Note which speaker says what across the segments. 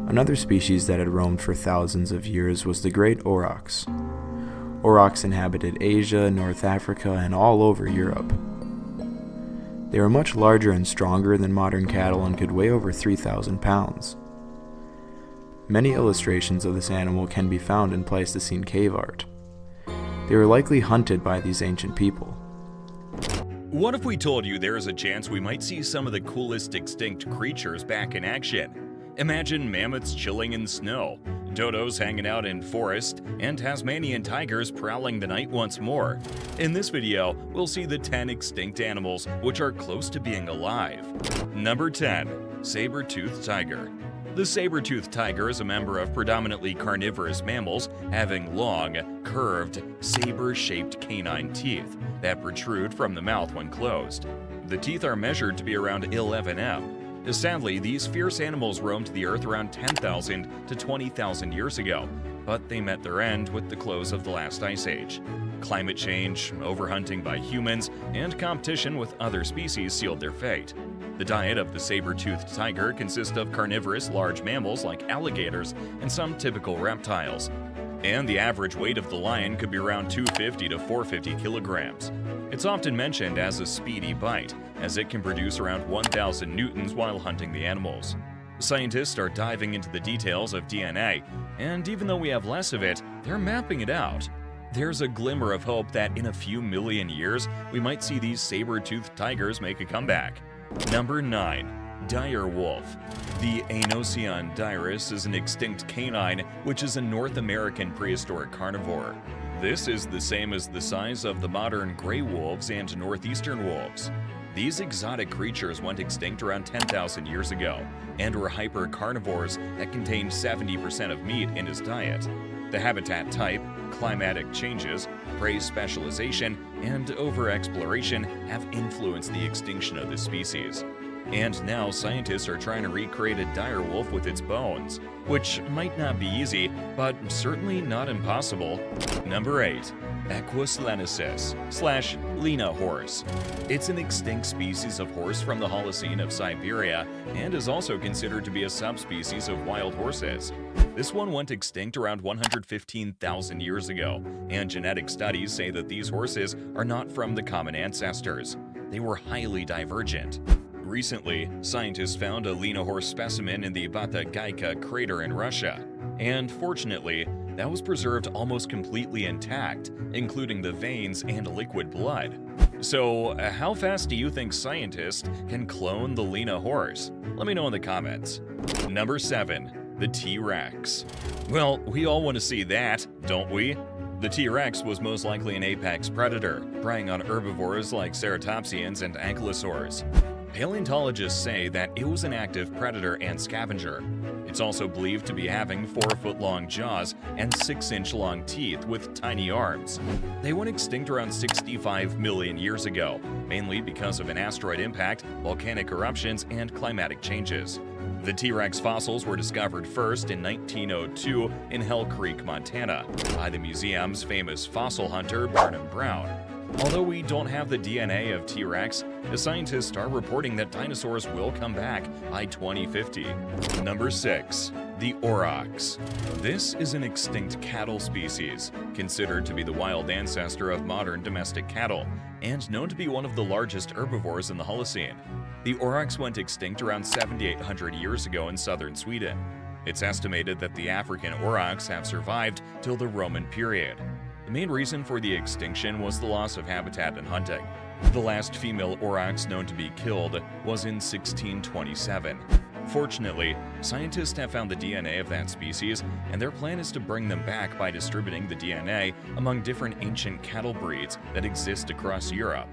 Speaker 1: Another species that had roamed for thousands of years was the great Orox. Orox inhabited Asia, North Africa, and all over Europe. They were much larger and stronger than modern cattle and could weigh over 3,000 pounds. Many illustrations of this animal can be found in Pleistocene cave art. They were likely hunted by these ancient people.
Speaker 2: What if we told you there is a chance we might see some of the coolest extinct creatures back in action? Imagine mammoths chilling in snow, dodos hanging out in forest, and Tasmanian tigers prowling the night once more. In this video, we'll see the 10 extinct animals which are close to being alive. Number 10. Sabertooth Tiger. The saber-toothed tiger is a member of predominantly carnivorous mammals, having long, curved, saber-shaped canine teeth that protrude from the mouth when closed. The teeth are measured to be around 11 m. Sadly, these fierce animals roamed the earth around 10,000 to 20,000 years ago, but they met their end with the close of the last ice age. Climate change, overhunting by humans, and competition with other species sealed their fate. The diet of the saber-toothed tiger consists of carnivorous large mammals like alligators and some typical reptiles. And the average weight of the lion could be around 250 to 450 kilograms. It's often mentioned as a speedy bite, as it can produce around 1,000 newtons while hunting the animals. Scientists are diving into the details of DNA, and even though we have less of it, they're mapping it out. There's a glimmer of hope that in a few million years, we might see these saber-toothed tigers make a comeback. Number 9. Direwolf. The Anosion dirus is an extinct canine which is a North American prehistoric carnivore. This is the same as the size of the modern gray wolves and northeastern wolves. These exotic creatures went extinct around 10,000 years ago and were hyper-carnivores that contained 70% of meat in his diet. The habitat type, climatic changes, prey specialization, and over-exploration have influenced the extinction of this species. And now scientists are trying to recreate a direwolf with its bones, which might not be easy, but certainly not impossible. Number 8. Equus lenesis / Lena horse. It's an extinct species of horse from the Holocene of Siberia and is also considered to be a subspecies of wild horses. This one went extinct around 115,000 years ago, and genetic studies say that these horses are not from the common ancestors. They were highly divergent. Recently, scientists found a Lena horse specimen in the Batagaika crater in Russia, and fortunately, that was preserved almost completely intact, including the veins and liquid blood. So, how fast do you think scientists can clone the Lena horse? Let me know in the comments. Number 7. The T-Rex. Well, we all want to see that, don't we? The T-Rex was most likely an apex predator, preying on herbivores like ceratopsians and ankylosaurs. Paleontologists say that it was an active predator and scavenger. It's also believed to be having 4-foot-long jaws and 6-inch-long teeth with tiny arms. They went extinct around 65 million years ago, mainly because of an asteroid impact, volcanic eruptions, and climatic changes. The T-Rex fossils were discovered first in 1902 in Hell Creek, Montana, by the museum's famous fossil hunter Barnum Brown. Although we don't have the DNA of T-Rex, the scientists are reporting that dinosaurs will come back by 2050. Number 6. The Orox. This is an extinct cattle species, considered to be the wild ancestor of modern domestic cattle, and known to be one of the largest herbivores in the Holocene. The Orox went extinct around 7,800 years ago in southern Sweden. It's estimated that the African Orox have survived till the Roman period. The main reason for the extinction was the loss of habitat and hunting. The last female Orox known to be killed was in 1627. Fortunately, scientists have found the DNA of that species, and their plan is to bring them back by distributing the DNA among different ancient cattle breeds that exist across Europe.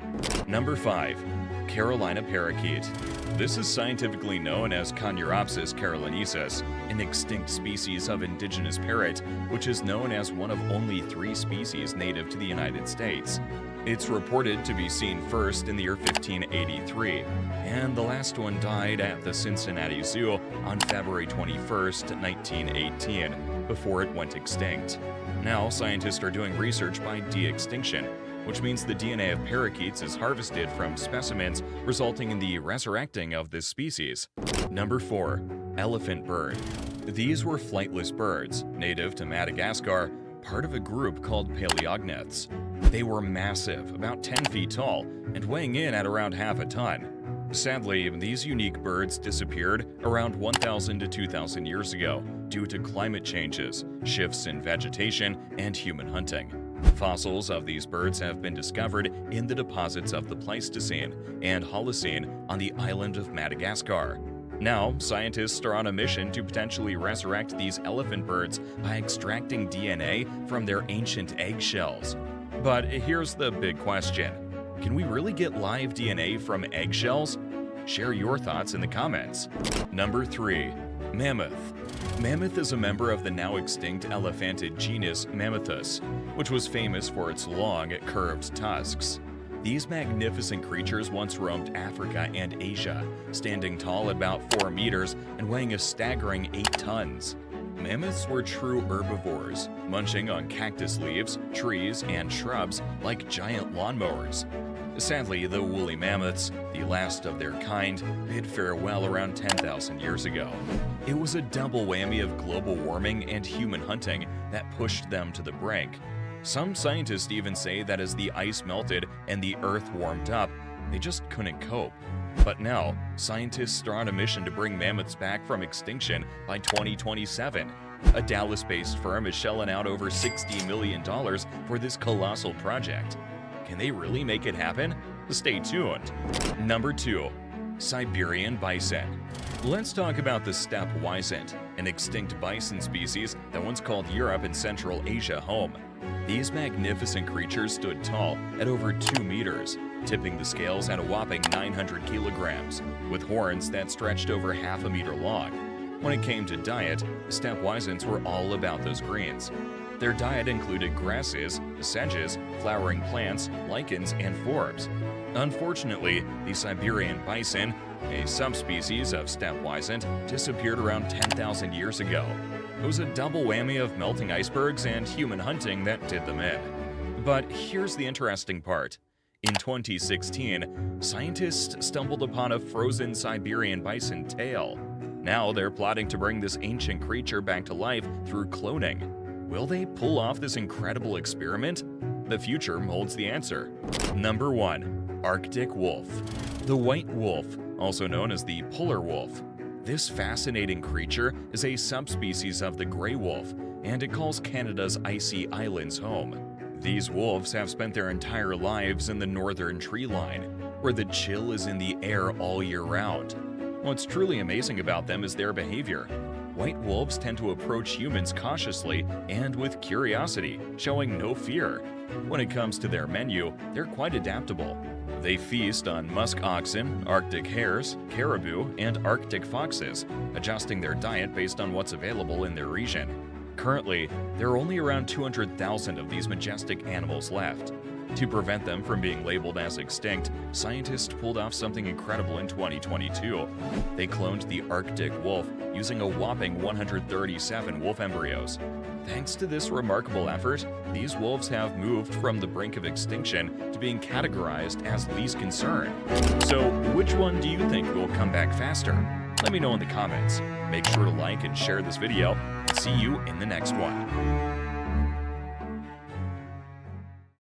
Speaker 2: Number 5. Carolina parakeet. This is scientifically known as Conurhopsis carolinensis, an extinct species of indigenous parrot, which is known as one of only 3 species native to the United States. It's reported to be seen first in the year 1583, and the last one died at the Cincinnati Zoo on February 21, 1918, before it went extinct. Now, scientists are doing research by de-extinction, which means the DNA of parakeets is harvested from specimens, resulting in the resurrecting of this species. Number 4. Elephant bird. These were flightless birds, native to Madagascar, part of a group called paleognaths. They were massive, about 10 feet tall, and weighing in at around half a ton. Sadly, these unique birds disappeared around 1,000 to 2,000 years ago due to climate changes, shifts in vegetation, and human hunting. Fossils of these birds have been discovered in the deposits of the Pleistocene and Holocene on the island of Madagascar. Now, scientists are on a mission to potentially resurrect these elephant birds by extracting DNA from their ancient eggshells. But here's the big question. Can we really get live DNA from eggshells? Share your thoughts in the comments. Number 3. Mammoth. Mammoth is a member of the now extinct elephantid genus Mammothus, which was famous for its long, curved tusks. These magnificent creatures once roamed Africa and Asia, standing tall at about 4 meters and weighing a staggering 8 tons. Mammoths were true herbivores, munching on cactus leaves, trees, and shrubs like giant lawnmowers. Sadly, the woolly mammoths, the last of their kind, bid farewell around 10,000 years ago. It was a double whammy of global warming and human hunting that pushed them to the brink. Some scientists even say that as the ice melted and the Earth warmed up, they just couldn't cope. But now, scientists are on a mission to bring mammoths back from extinction by 2027. A Dallas-based firm is shelling out over $60 million for this colossal project. Can they really make it happen? Stay tuned. Number 2. Siberian Bison. Let's talk about the steppe wisent, an extinct bison species that once called Europe and Central Asia home. These magnificent creatures stood tall at over 2 meters, tipping the scales at a whopping 900 kilograms, with horns that stretched over half a meter long. When it came to diet, steppe wisents were all about those greens. Their diet included grasses, sedges, flowering plants, lichens, and forbs. Unfortunately, the Siberian bison, a subspecies of steppe wisent, disappeared around 10,000 years ago. It was a double whammy of melting icebergs and human hunting that did them in. But here's the interesting part. In 2016, scientists stumbled upon a frozen Siberian bison tail. Now they're plotting to bring this ancient creature back to life through cloning. Will they pull off this incredible experiment? The future holds the answer. Number 1. Arctic wolf. The white wolf, also known as the polar wolf. This fascinating creature is a subspecies of the gray wolf, and it calls Canada's icy islands home. These wolves have spent their entire lives in the northern tree line, where the chill is in the air all year round. What's truly amazing about them is their behavior. White wolves tend to approach humans cautiously and with curiosity, showing no fear. When it comes to their menu, they're quite adaptable. They feast on musk oxen, Arctic hares, caribou, and Arctic foxes, adjusting their diet based on what's available in their region. Currently, there are only around 200,000 of these majestic animals left. To prevent them from being labeled as extinct, scientists pulled off something incredible in 2022. They cloned the Arctic wolf using a whopping 137 wolf embryos. Thanks to this remarkable effort, these wolves have moved from the brink of extinction to being categorized as least concern. So, which one do you think will come back faster? Let me know in the comments. Make sure to like and share this video, and see you in the next one.